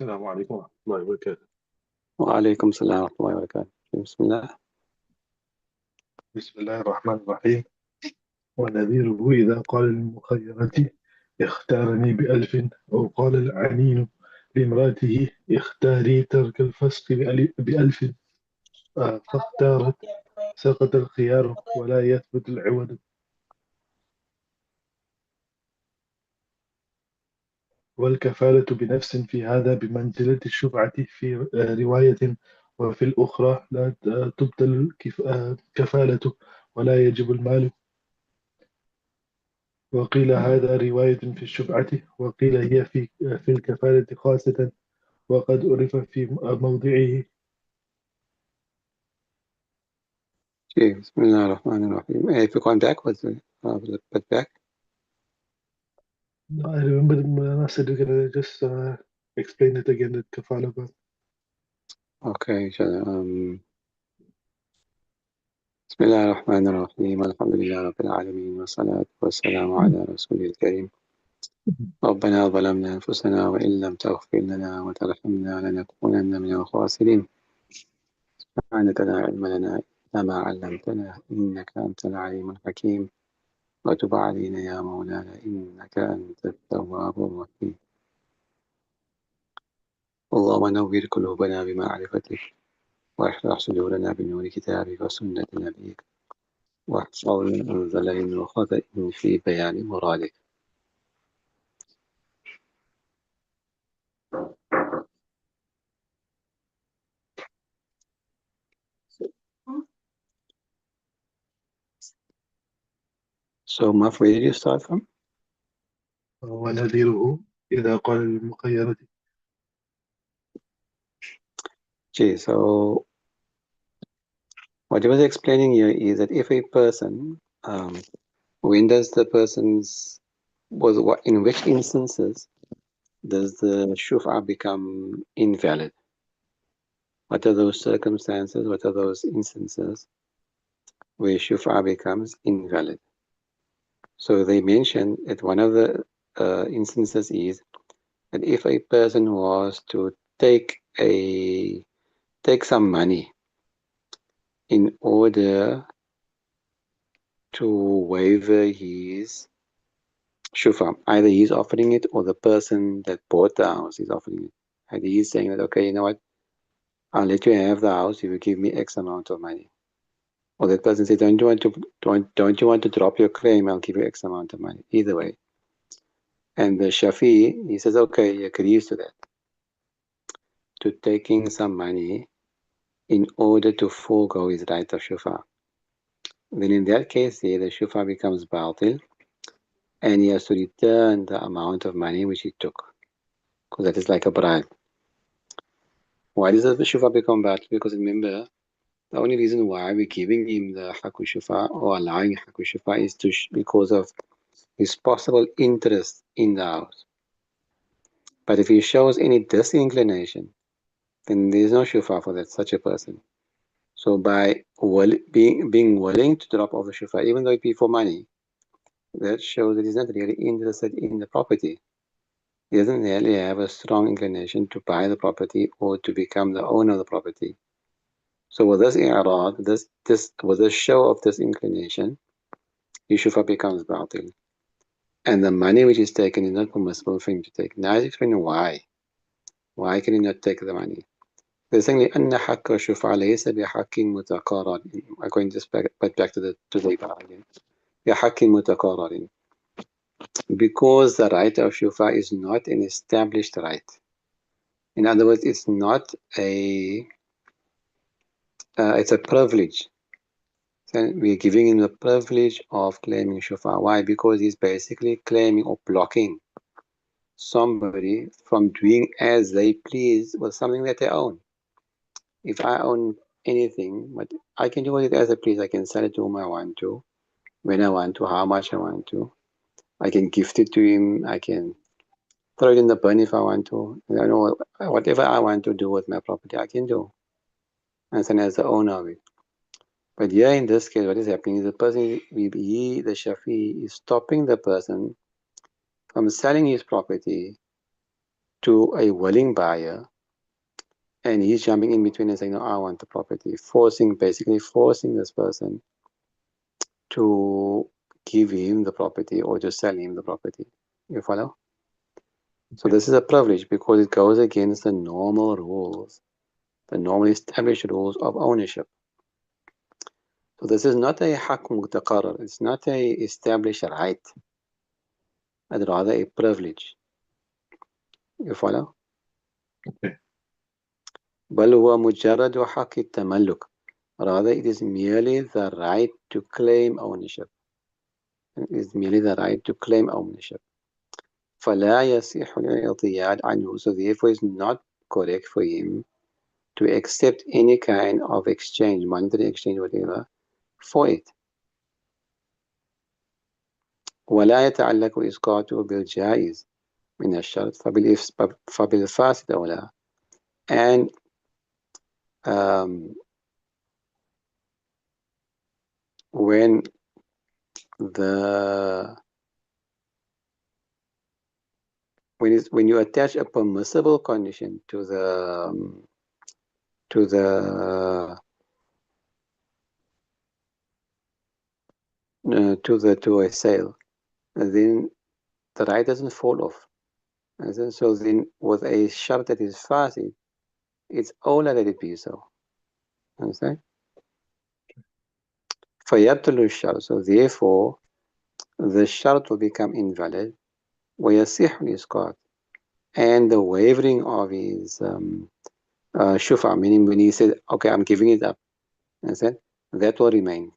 السلام عليكم ورحمة الله وبركاته. وعليكم السلام ورحمة الله وبركاته. بسم الله. بسم الله الرحمن الرحيم. ونذيره إذا قال للمخيرة اختارني بألف، أو قال العنين لامرأته اختاري ترك الفسق بألف، فاختارت سقط الخيار ولا يثبت العوض. والكفالة بنفس في هذا بمنزلة الشفعة في رواية، وفي الأخرى لا تبطل كفالة ولا يجب المال. وقيل هذا رواية في الشفعة، وقيل هي في الكفالة خاصة، وقد عرف في موضعه. Okay, بسم الله الرحمن الرحيم. If you come back, was a bit back. I remember when I said you're gonna just explain it again, the kafala part. Okay, so, بسم الله الرحمن الرحيم. الحمد لله رب العالمين، والصلاة والسلام على رسول الكريم. ربنا ظلمنا أنفسنا وإن لم تغفر لنا وترحمنا لنكونن من الخاسرين. سبحانك لا علم لنا إلا ما علمتنا إنك أنت العليم الحكيم، وتب علينا يا مولانا إنك أنت التواب الرحيم. اللهم نوّر قلوبنا بمعرفتك، واشرح صدورنا بنور كتابك وسنة نبيك، واحفظنا من زلل وخطأ في بيان مرادك. So, Maf, where did you start from? ونذيره إذا قال للمخيرة. Okay, so what I was explaining here is that if a person, when does the person's, in which instances does the shuf'a become invalid? What are those circumstances? What are those instances where shuf'a becomes invalid? So they mention that one of the instances is that if a person was to take some money in order to waiver his shuf'a, either he's offering it or the person that bought the house is offering it. And he's saying that, okay, you know what, I'll let you have the house if you give me X amount of money. Or that person says, don't you want to drop your claim? I'll give you X amount of money. Either way. And the Shafi, he says, okay, he agrees to that, to taking some money in order to forego his right of shufa. Then in that case, the shufa becomes batil, and he has to return the amount of money which he took, because that is like a bribe. Why does the shufa become batil? Because remember, the only reason why we're giving him the haku shufa or allowing haku shufa is because of his possible interest in the house. But if he shows any disinclination, then there is no shufa for that such a person. So by being willing to drop off the shufa, even though it be for money, that shows that he's not really interested in the property. He doesn't really have a strong inclination to buy the property or to become the owner of the property. So with this i'rad, with this show of this inclination, his shufa becomes batil. And the money which is taken is not permissible for him to take. Now he's explaining why. Why can he not take the money? They're saying لأن حق الشفعة ليس بحق متقرر. I'm going just back to the ibara again. بحق متقرر. Because the right of shufa is not an established right. In other words, it's not it's a privilege. So we're giving him the privilege of claiming shufa. Why? Because he's basically claiming or blocking somebody from doing as they please with something that they own. If I own anything, but I can do it as I please. I can sell it to whom I want to, when I want to, how much I want to. I can gift it to him. I can throw it in the bin if I want to. I know whatever I want to do with my property, I can do. And then as the owner of it. But here in this case, what is happening is the person, the Shafi, is stopping the person from selling his property to a willing buyer, and he's jumping in between and saying, no, I want the property, basically forcing this person to give him the property or to sell him the property. You follow? So Okay. this is a privilege because it goes against the normal rules, the normally established rules of ownership. So this is not a haq mutaqarrar, it's not a established right, but rather a privilege. You follow? Okay. بل هو مجرد حق التملك. Rather, it is merely the right to claim ownership. It is merely the right to claim ownership. فلا يصح الاعتياد عنه. So therefore, it's not correct for him to accept any kind of exchange, monetary exchange, whatever, for it. ولا يتعلق إسقاطه بالجائز من الشرط فبالفاسد أولى. And um, when the when you attach a permissible condition to the to a sale, then the right doesn't fall off. And so then with a shart that is fasid, it's all that it be so. Understand? فيبطل الشرط. So therefore the shart will become invalid. ويصح الإسقاط. And the wavering of his shufa, meaning when he said, okay, I'm giving it up, understand? That will remain.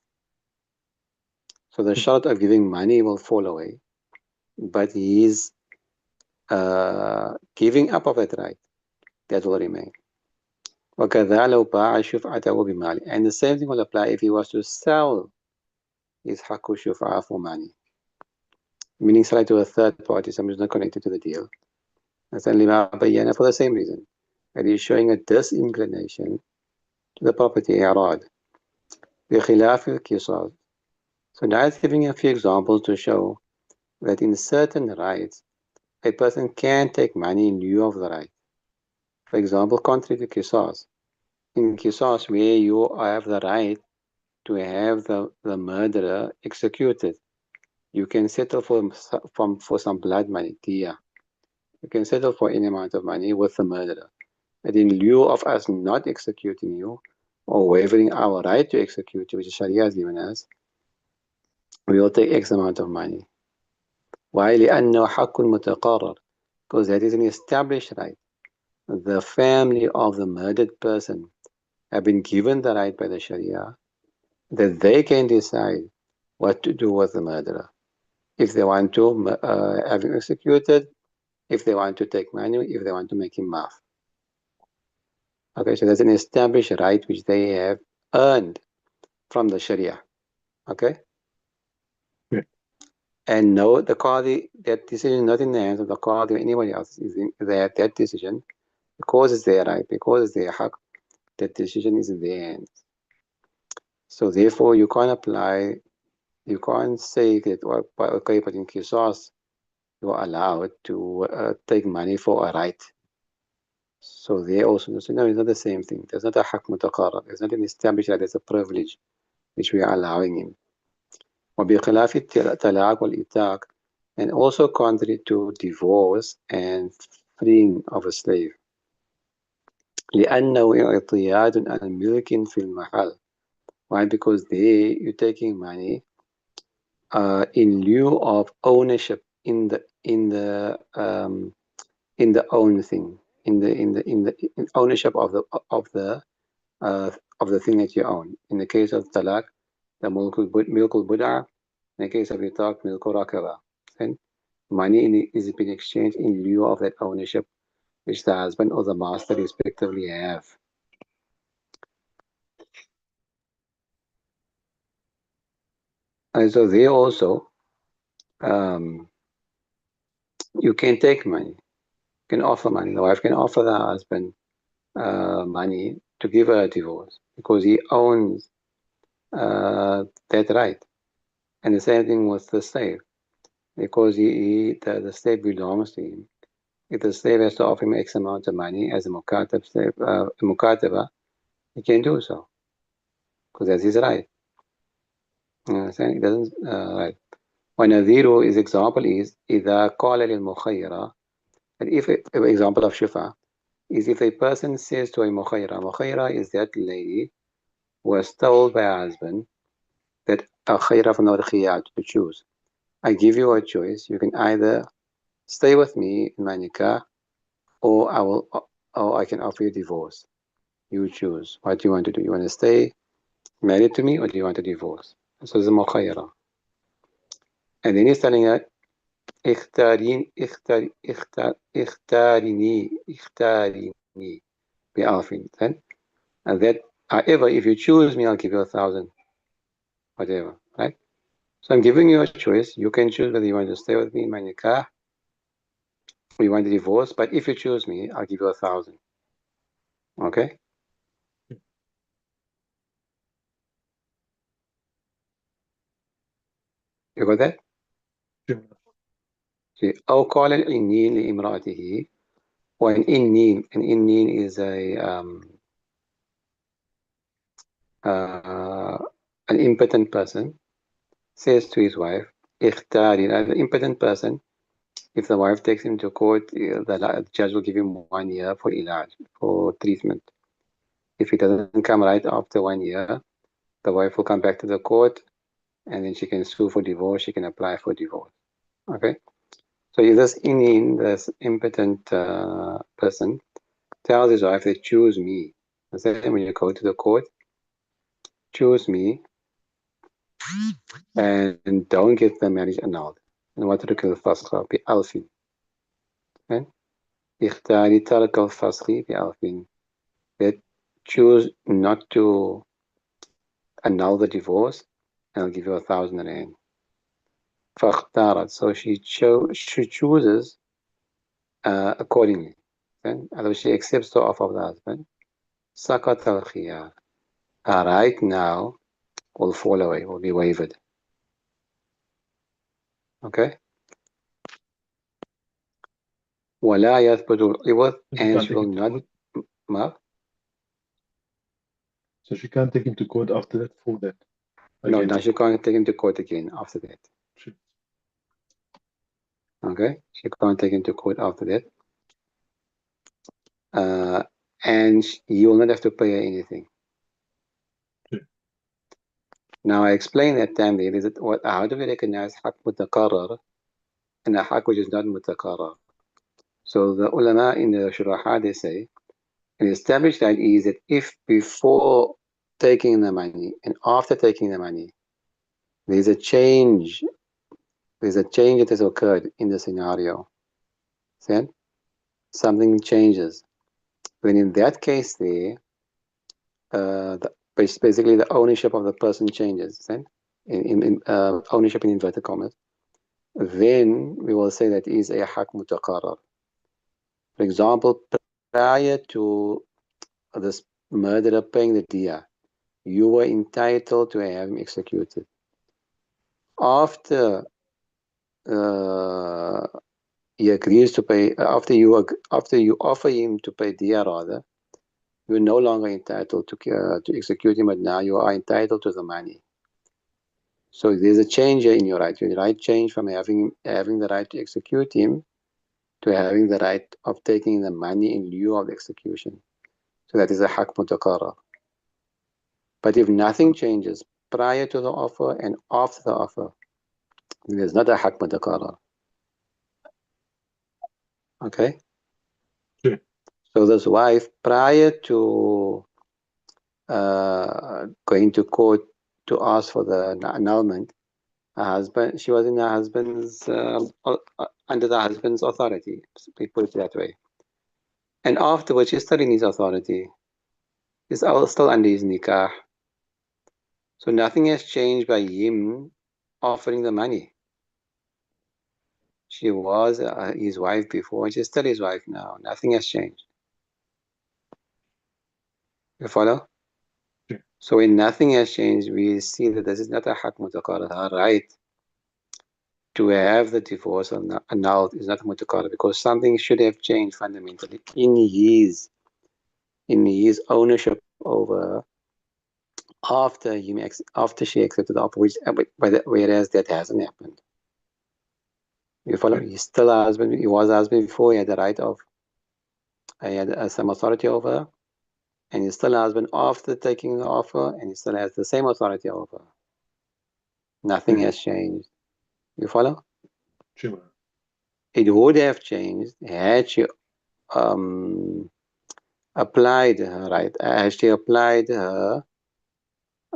So the shart of giving money will fall away, but his giving up of that right, that will remain. وكذا لو باع شفعته بمال. And the same thing will apply if he was to sell his حق الشفعة for money. Meaning sell it to a third party, somebody who's not connected to the deal. That's only for the same reason. That he's showing a disinclination to the property إعراض. بخلاف القصاص. So now it's giving a few examples to show that in certain rights, a person can take money in lieu of the right. For example, contrary to qisas. In qisas, where you have the right to have the murderer executed, you can settle for some blood money, diya. You can settle for any amount of money with the murderer. But in lieu of us not executing you or waiving our right to execute you, which Sharia has given us, we will take X amount of money. Why? لأنه حق متقرر. Because that is an established right. The family of the murdered person have been given the right by the Sharia that they can decide what to do with the murderer. If they want to have him executed, if they want to take money, if they want to make him maaf. Okay, so that's an established right which they have earned from the Sharia. Okay? Yeah. And no, the Qadi, that decision is not in the hands of the Qadi or anybody else. That decision, because it's their right, because it's their haq, that decision is in their hands. So therefore, you can't say that, okay, but in Qisas, you are allowed to take money for a right. So they also say, no, it's not the same thing. There's not a haq mutaqarrab. There's not an established right. There's a privilege which we are allowing him. وبخلاف الطلاق والإتاق, and also contrary to divorce and freeing of a slave. لأنه اعتياد عن ملك في المحل. Why? Because you're taking money in lieu of ownership in the own thing, in ownership uh, of the thing that you own. In the case of talaq, the milkul bud'a. In the case of itaq, milkul rakaba. And money is being exchanged in lieu of that ownership which the husband or the master respectively have. And so they also, um, you can take money, you can offer money. The wife can offer the husband money to give her a divorce because he owns that right. And the same thing with the slave, because the slave belongs to him. If the slave has to offer him X amount of money as a mukataba, he can do so because that's his right. You understand? It doesn't right. وَنَذِيرُ his example is إِذَا قَالَ لِلْمُخَيِّرَ, and if an example of shufa is if a person says to a mukhayra is that lady who was told by her husband that a khayra from the khiyar to choose. I give you a choice. You can either stay with me in my nikah, or I can offer you divorce. You choose. What do you want to do? You want to stay married to me, or do you want to divorce? So it's a mukhayra. And then he's telling her, اختاريني بألف. And that, however, if you choose me, I'll give you 1,000, whatever, right? So I'm giving you a choice. You can choose whether you want to stay with me in my nikah, or you want to divorce. But if you choose me, I'll give you 1,000. Okay? You got that? See, أو قال الإنين لامرأته, or an innin is an impotent person says to his wife, اختاري. An impotent person, if the wife takes him to court, the judge will give him 1 year for ilaj, for treatment. If he doesn't come right after 1 year, the wife will come back to the court, and then she can sue for divorce. She can apply for divorce. Okay? So if this impotent person tells his wife, they choose me. When you go to the court, choose me, and don't get the marriage annulled. And what to do الفسخ بألف. Okay? اختاري ترك الفسخ بألف. That choose not to annul the divorce, and I'll give you 1,000 rand. فاختارت. So she chooses accordingly. Okay? Although she accepts the offer of the husband, سقط الخيار. Her right now will fall away, will be waived. Okay? ولا يثبت العوض, and she will not. So she can't take him to court after that for that. No, now she can't take him to court again after that. Sure. Okay? She can't take him to court after that. And you will not have to pay her anything. Sure. Now I explained that time there is how do we recognize haq mutaqarrar and a haq which is not mutaqarrar? So the ulama in the shuraha, they say an established right is that if before taking the money and after taking the money there's a change that has occurred in the scenario, then something changes, then in that case there basically the ownership of the person changes, then in ownership in inverted commas, then we will say that is a haq mutaqarrar. For example, prior to this murderer paying the diya, you were entitled to have him executed. After he agrees to pay, after you offer him to pay diya, rather, you're no longer entitled to execute him, but now you are entitled to the money. So there's a change in your right. Your right changed from having the right to execute him to having the right of taking the money in lieu of the execution. So that is a haq mutaqarrar. But if nothing changes prior to the offer and after the offer, there's not a haq mutaqarrar. Okay? Sure. So this wife, prior to going to court to ask for the annulment, her husband, she was in her husband's under the husband's authority. We put it that way. And afterwards, she's still in his authority. He's still under his nikah. So nothing has changed by him offering the money. She was his wife before, and she's still his wife now. Nothing has changed. You follow? Sure. So when nothing has changed, we see that this is not a haq mutaqarrar. Her right to have the divorce annulled is not mutakara, because something should have changed fundamentally in his ownership over after she accepted the offer, whereas that hasn't happened. You follow? okay, He's still a husband. He was a husband before. He had the right of, he had some authority over her, and he's still a husband after taking the offer, and he still has the same authority over her. Nothing okay. has changed. You follow? Shima. It would have changed had she um, applied her right, had she applied her,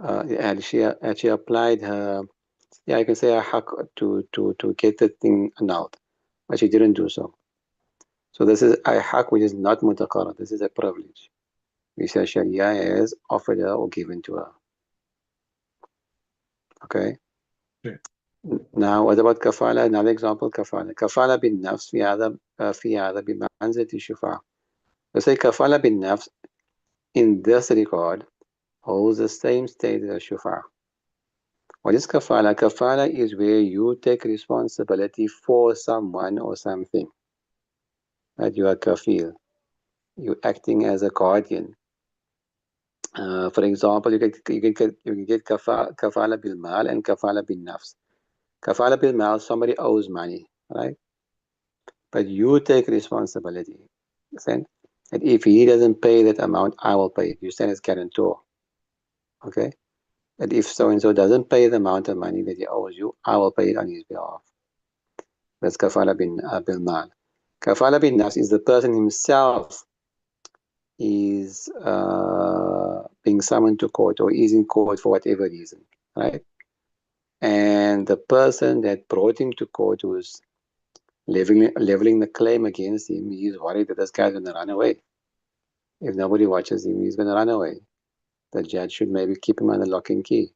had she applied her, yeah, I can say a haq to get the thing annulled, but she didn't do so. So this is a haq which is not mutaqarrar. This is a privilege which the Sharia has offered her or given to her. Okay. Okay, Now, what about kafala? Another example, kafala. Kafala bin nafs في هذا بمنزلة الشفاعة. Let's say kafala bin nafs in this regard holds the same state as shufa. What is kafala? Kafala is where you take responsibility for someone or something. That you are kafil. You're acting as a guardian. For example, you get kafala bil mal and kafala bin nafs. Kafala bil mal, somebody owes money, right? But you take responsibility. Understand? And if he doesn't pay that amount, I will pay it. You stand as guarantor. Okay? And if so and so doesn't pay the amount of money that he owes you, I will pay it on his behalf. That's kafala bil mal. Kafala bin nafs is the person himself is being summoned to court or is in court for whatever reason, right? And the person that brought him to court was leveling the claim against him. He's worried that this guy's going to run away. If nobody watches him, he's going to run away. The judge should maybe keep him under lock and key.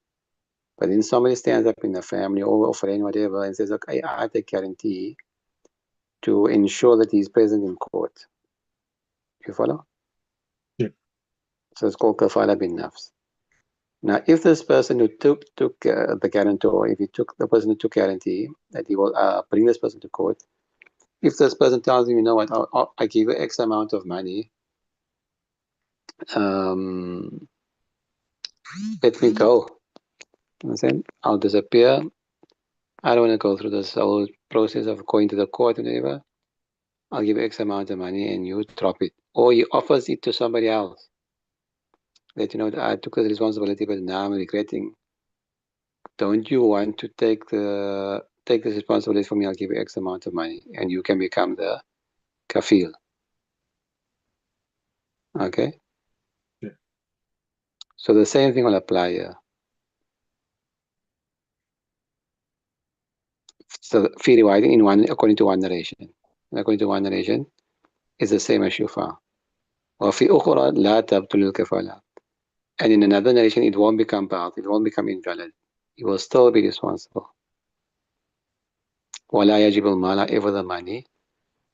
But then somebody stands up in the family or friend, whatever, and says, okay, I take guarantee to ensure that he's present in court. You follow? yeah, So it's called kafala bin nafs. Now, if this person who took the guarantor, if he took the person who took guarantee that he will bring this person to court, if this person tells him, you know what, I give you X amount of money, um, let me go. You understand? I'll disappear. I don't want to go through this whole process of going to the court and whatever. I'll give you X amount of money and you drop it. Or he offers it to somebody else. That, you know, I took the responsibility, but now I'm regretting. Don't you want to take this responsibility for me? I'll give you X amount of money and you can become the kafil. Okay? yeah, So the same thing will apply here. So fi riwayat in one according to one narration. And according to one narration, is the same as shufa. وفي أخرى لا تبطل الكفالة. And in another narration, it won't become bad, it won't become invalid. You will still be responsible. ولا يجب المال ever the money.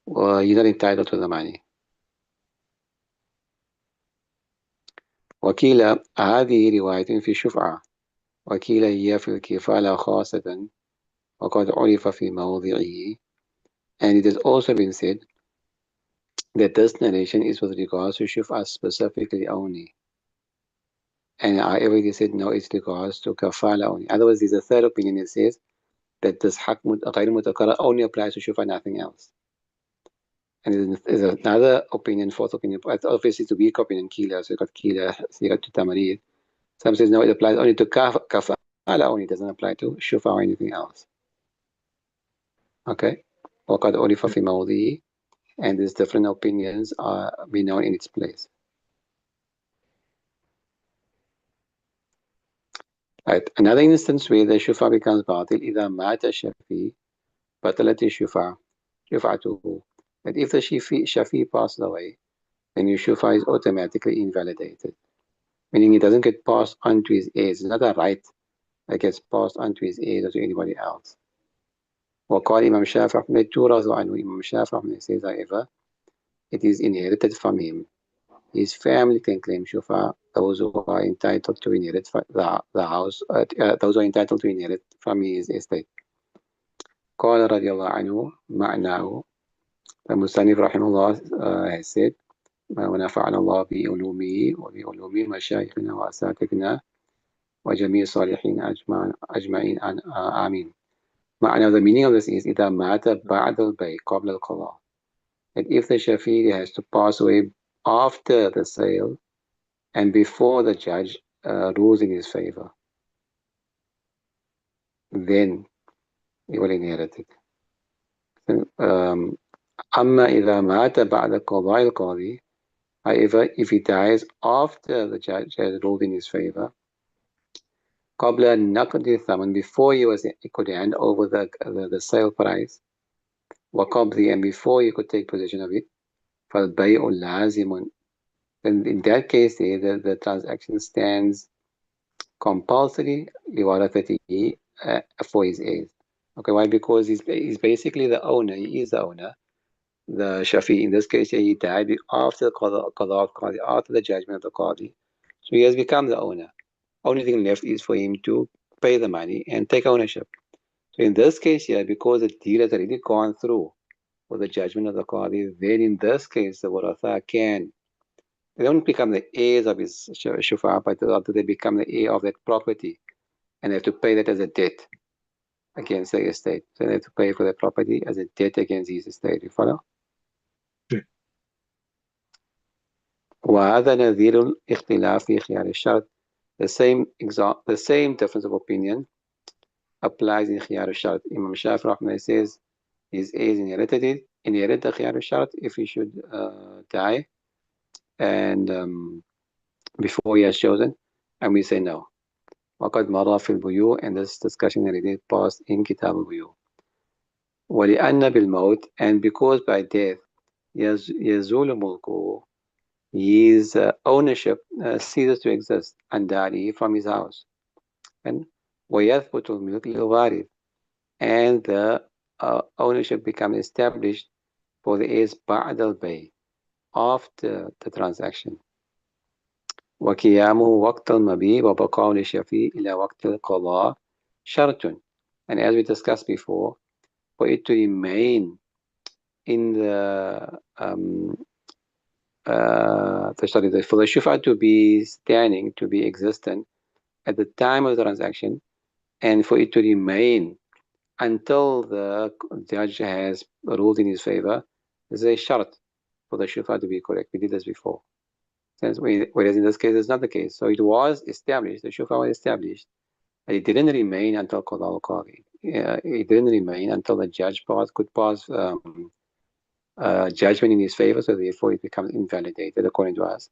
You're not entitled to the money. وكيل هذه رواية في الشفعة. وكيل هي في الكفالة خاصة وقد عرف في موضعه. And it has also been said that this narration is with regards to shuf'ah specifically only. And I already said no, it's regards to kafala only. Otherwise, there's a third opinion that says that this haq غير متكرر only applies to shuf'ah, nothing else. And there's another opinion, fourth opinion, but obviously it's a weak opinion, Kila, so you got Kila, so you got to Tamarid. Some says no, it applies only to kafala only, it doesn't apply to shuf'ah or anything else. Okay? وقد عرف yeah. في موضعه. And these different opinions are be known in its place. Right. Another instance where the shufa becomes batil إذا مات الشفي بطلت الشفعة شفعته. That if the shafi passes away, then your shufa is automatically invalidated. Meaning it doesn't get passed on to his heirs. It's not a right that gets passed on to his heirs or to anybody else. وقال Imam Shafi رحمه الله عنه, Imam Shafi رحمه says, however, it is inherited from him. His family can claim shufa, those who are entitled to inherit the house, those who are entitled to inherit from his estate. قال رضي الله عنه معناه. The Musannif rahimahullah has said ونفعنا الله بعلومه وبعلوم مشايخنا وأساتذتنا وجميع الصالحين أجمعين آمين. معنى the meaning of this is إذا مات بعد البيع قبل القضاء, that if the Shafi'i has to pass away after the sale and before the judge rules in his favor, then he will inherit it. أما إذا مات بعد قضاء القاضي, however, if he dies after the judge has ruled in his favor, قبل نقد الثمن, before he could hand over the sale price, وقبضه, and before he could take possession of it, فالبيع لازم. Then in that case, the transaction stands compulsory لورثته, for his heirs. Okay, why? Because he's basically the owner. He is the owner. The Shafi, in this case, he died after the qada of qadi, after the judgment of the qadi. So he has become the owner. Only thing left is for him to pay the money and take ownership. So in this case here, because the deal has already gone through with the judgment of the qadi, then in this case, the waratha they don't become the heirs of his shufa, but rather they become the heir of that property, and they have to pay that as a debt against the estate. So they have to pay for the property as a debt against his estate. You follow? وهذا نظير الاختلاف في خيار الشرط. The same difference of opinion applies in خيار الشرط. Imam Shafi Rahman says his heirs inherit the خيار الشرط if he should die and before he has chosen, and we say no. وقد مر في البيوع, and this discussion already passed in كتاب البيوع. ولأن بالموت, and because by death يزول ملكه, his ownership ceases to exist عن from his house, and ويثبت الملك للوارث, and the ownership becomes established for the heirs بعد البيع, after the transaction. وقيامه وقت المبيع وبقاء للشفيع إلى وقت القضاء شرط. And as we discussed before, for it to remain in for the shufa to be standing, to be existent at the time of the transaction, and for it to remain until the judge has ruled in his favor, is a shart for the shufa to be correct. We did this before. Whereas in this case, it's not the case. So it was established, the shufa was established, and it didn't remain until qada al-qadi. It didn't remain until the judge could pass judgment in his favor, so therefore it becomes invalidated according to us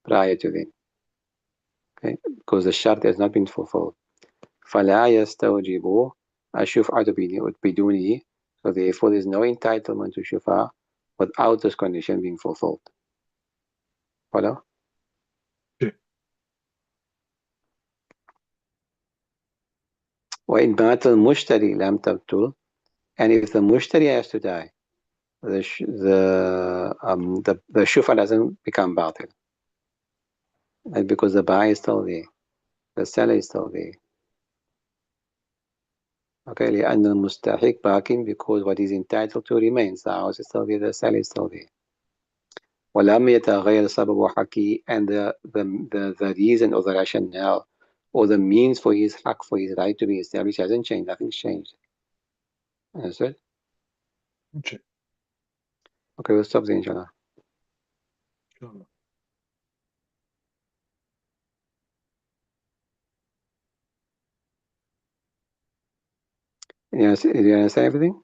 prior to then. Okay, because the shart has not been fulfilled. فَلَا يَسْتَوْجِبُ الشُّفْعَةُ بِدُونِهِ, so therefore there's no entitlement to shufa without this condition being fulfilled. Follow? وَإِنْ مَاتَ الْمُشْتَرِي لَمْ تَبْطُلْ, and if the mushtari has to die, the shufa doesn't become batil, and because the buyer is still there, the seller is still there. Okay, لأن المستحق باقٍ, because what is entitled to remains, the house is still there, the seller is still there. ولم يتغير سبب حقه, and the reason or the rationale or the means for his haq, for his right to be established hasn't changed, nothing's changed. Understood? Okay. Okay, we'll stop there, inshallah. Inshallah. You understand everything?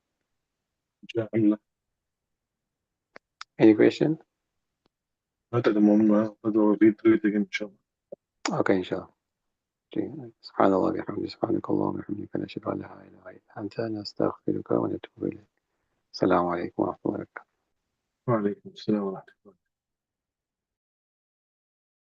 inshallah. Any question? Not at the moment. But we'll read through it again, inshallah. Okay, inshallah. سبحان الله وبحمده سبحانك اللهم وبحمدك نشهد أن لا إله إلا أنت نستغفرك ونتوب إليك. السلام عليكم ورحمة الله وبركاته. وعليكم السلام ورحمة الله.